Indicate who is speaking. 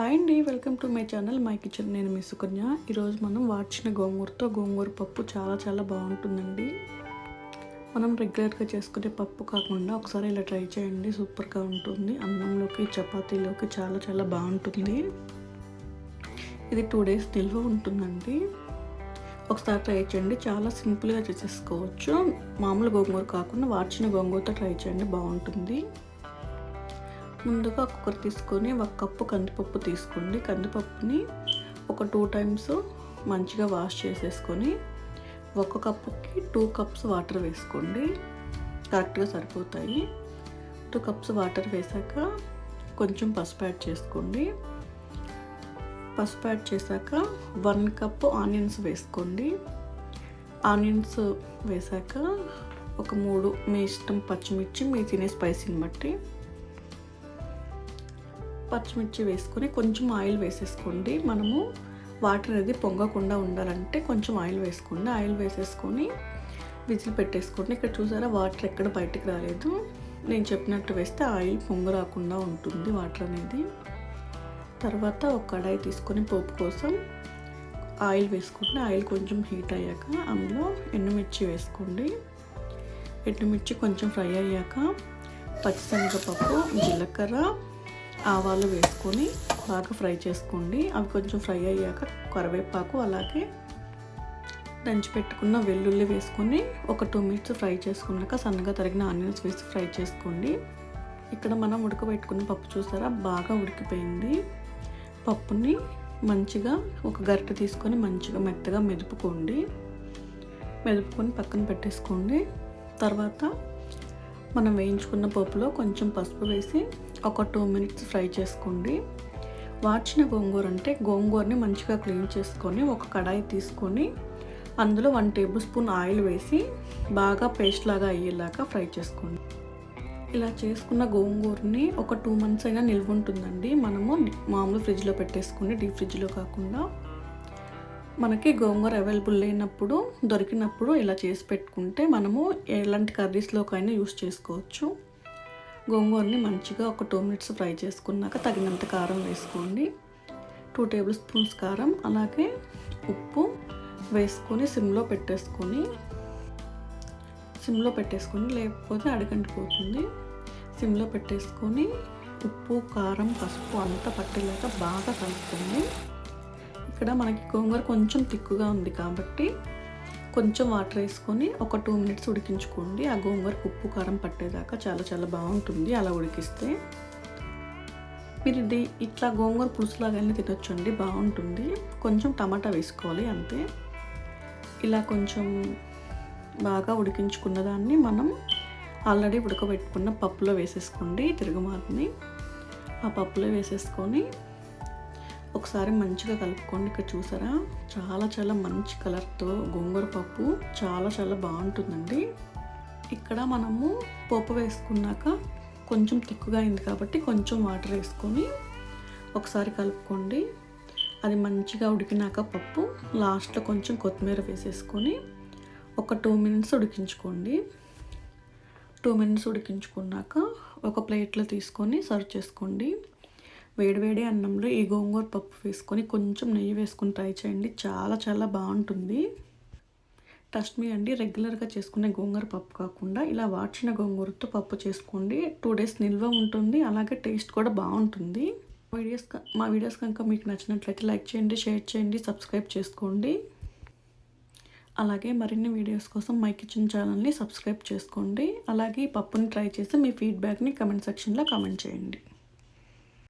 Speaker 1: Hi అండి, welcome to my channel my kitchen. నేను మీ సుకన్య. ఈరోజు మనం వాడిన గోంగూరతో గోంగూర పప్పు చాలా బాగుంటుందండి. మనం రెగ్యులర్గా చేసుకునే పప్పు కాకుండా ఒకసారి ఇలా ట్రై చేయండి, సూపర్గా ఉంటుంది. అన్నంలోకి చపాతీలోకి చాలా బాగుంటుంది. ఇది 2 days నిల్వ ఉంటుందండి. ఒకసారి ట్రై చేయండి, చాలా సింపుల్గా చేసేసుకోవచ్చు. మామూలు గోంగూర కాకుండా వాడిన గోంగూరతో ట్రై చేయండి, బాగుంటుంది. ముందుగా కుక్కర్ తీసుకొని 1 కప్పు కందిపప్పు తీసుకోండి. కందిపప్పుని ఒక 2 times మంచిగా వాష్ చేసేసుకొని 1 కప్పుకి 2 cups వాటర్ వేసుకోండి. కరెక్ట్గా సరిపోతాయి. 2 cups వాటర్ వేసాక కొంచెం పసుపు యాడ్ చేసుకోండి. పసుపు యాడ్ చేశాక 1 cup ఆనియన్స్ వేసుకోండి. ఆనియన్స్ వేసాక ఒక 3 మీ ఇష్టం పచ్చిమిర్చి, మీ తినే స్పైసీని బట్టి పచ్చిమిర్చి వేసుకొని కొంచెం ఆయిల్ వేసేసుకోండి. మనము వాటర్ అనేది పొంగకుండా ఉండాలంటే కొంచెం ఆయిల్ వేసుకోండి. ఆయిల్ వేసేసుకొని విజిల్ పెట్టేసుకోండి. ఇక్కడ చూసారా, వాటర్ ఎక్కడ బయటకు రాలేదు. నేను చెప్పినట్టు వేస్తే ఆయిల్ పొంగ రాకుండా ఉంటుంది వాటర్ అనేది. తర్వాత ఒక కడాయి తీసుకొని పోపు కోసం ఆయిల్ వేసుకోండి. ఆయిల్ కొంచెం హీట్ అయ్యాక అందులో ఎండుమిర్చి వేసుకోండి. ఎండుమిర్చి కొంచెం ఫ్రై అయ్యాక పచ్చిశనగపప్పు, జీలకర్ర, ఆవాలు వేసుకొని బాగా ఫ్రై చేసుకోండి. అవి కొంచెం ఫ్రై అయ్యాక కరివేపాకు, అలాగే దంచి పెట్టుకున్న వెల్లుల్లి వేసుకొని ఒక 2 minutes ఫ్రై చేసుకున్నాక సన్నగా తరిగిన ఆనియన్స్ వేసి ఫ్రై చేసుకోండి. ఇక్కడ మనం ఉడకబెట్టుకున్న పప్పు చూసారా, బాగా ఉడికిపోయింది. పప్పుని మంచిగా ఒక గరిటె తీసుకొని మంచిగా మెత్తగా మెదుపుకొని పక్కన పెట్టేసుకోండి. తర్వాత మనం వేయించుకున్న పప్పులో కొంచెం పసుపు వేసి ఒక 2 minutes ఫ్రై చేసుకోండి. వాడిన గోంగూర అంటే గోంగూరని మంచిగా క్లీన్ చేసుకొని ఒక కడాయి తీసుకొని అందులో 1 tablespoon ఆయిల్ వేసి బాగా పేస్ట్ లాగా అయ్యేలాగా ఫ్రై చేసుకోండి. ఇలా చేసుకున్న గోంగూరని ఒక 2 months అయినా నిల్వ ఉంటుందండి. మనము మామూలు ఫ్రిడ్జ్లో పెట్టేసుకుని, డీప్ ఫ్రిడ్జ్లో కాకుండా మనకి గోంగూర అవైలబుల్ లేనప్పుడు, దొరికినప్పుడు ఇలా చేసి పెట్టుకుంటే మనము ఎలాంటి కర్రీస్లోకైనా యూస్ చేసుకోవచ్చు. గోంగూరని మంచిగా ఒక 2 minutes ఫ్రై చేసుకున్నాక తగినంత కారం వేసుకోండి. 2 tablespoons కారం, అలాగే ఉప్పు వేసుకొని సిమ్లో పెట్టేసుకొని లేకపోతే అడుగంటిపోతుంది. సిమ్లో పెట్టేసుకొని ఉప్పు, కారం, పసుపు అంతా పట్టేలాగా బాగా కలుపుకోండి. ఇక్కడ మనకి గోంగూర కొంచెం తిక్కుగా ఉంది కాబట్టి కొంచెం వాటర్ వేసుకొని ఒక 2 minutes ఉడికించుకోండి. ఆ గోంగూరకు ఉప్పు, కారం పట్టేదాకా చాలా బాగుంటుంది అలా ఉడికిస్తే. మీరు ఇది ఇట్లా గోంగూర పులుసులాగానే తినొచ్చండి, బాగుంటుంది. కొంచెం టమాటా వేసుకోవాలి అంతే. ఇలా కొంచెం బాగా ఉడికించుకున్న దాన్ని మనం ఆల్రెడీ ఉడకబెట్టుకున్న పప్పులో వేసేసుకోండి. తిరుగుమాతని ఆ పప్పులో వేసేసుకొని ఒకసారి మంచిగా కలుపుకోండి. ఇక్కడ చూసారా, చాలా మంచి కలర్తో గోంగూర పప్పు చాలా బాగుంటుందండి. ఇక్కడ మనము పప్పు వేసుకున్నాక కొంచెం తిక్కుగా అయింది కాబట్టి కొంచెం వాటర్ వేసుకొని ఒకసారి కలుపుకోండి. అది మంచిగా ఉడికినాక పప్పు లాస్ట్లో కొంచెం కొత్తిమీర వేసేసుకొని ఒక 2 minutes ఉడికించుకోండి. 2 minutes ఉడికించుకున్నాక ఒక ప్లేట్లో తీసుకొని సర్వ్ చేసుకోండి. వేడివేడి అన్నంలో ఈ గోంగూర పప్పు వేసుకొని కొంచెం నెయ్యి వేసుకొని ట్రై చేయండి, చాలా బాగుంటుంది. ట్రస్ట్ మీ అండి, రెగ్యులర్గా చేసుకునే గోంగూర పప్పు కాకుండా ఇలా వాడిన గోంగూరతో పప్పు చేసుకోండి. 2 days నిల్వ ఉంటుంది, అలాగే టేస్ట్ కూడా బాగుంటుంది. మా వీడియోస్ కనుక మీకు నచ్చినట్లయితే లైక్ చేయండి, షేర్ చేయండి, సబ్స్క్రైబ్ చేసుకోండి. అలాగే మరిన్ని వీడియోస్ కోసం మై కిచెన్ ఛానల్ని సబ్స్క్రైబ్ చేసుకోండి. అలాగే ఈ పప్పుని ట్రై చేసి మీ ఫీడ్బ్యాక్ని కమెంట్ సెక్షన్లో కామెంట్ చేయండి.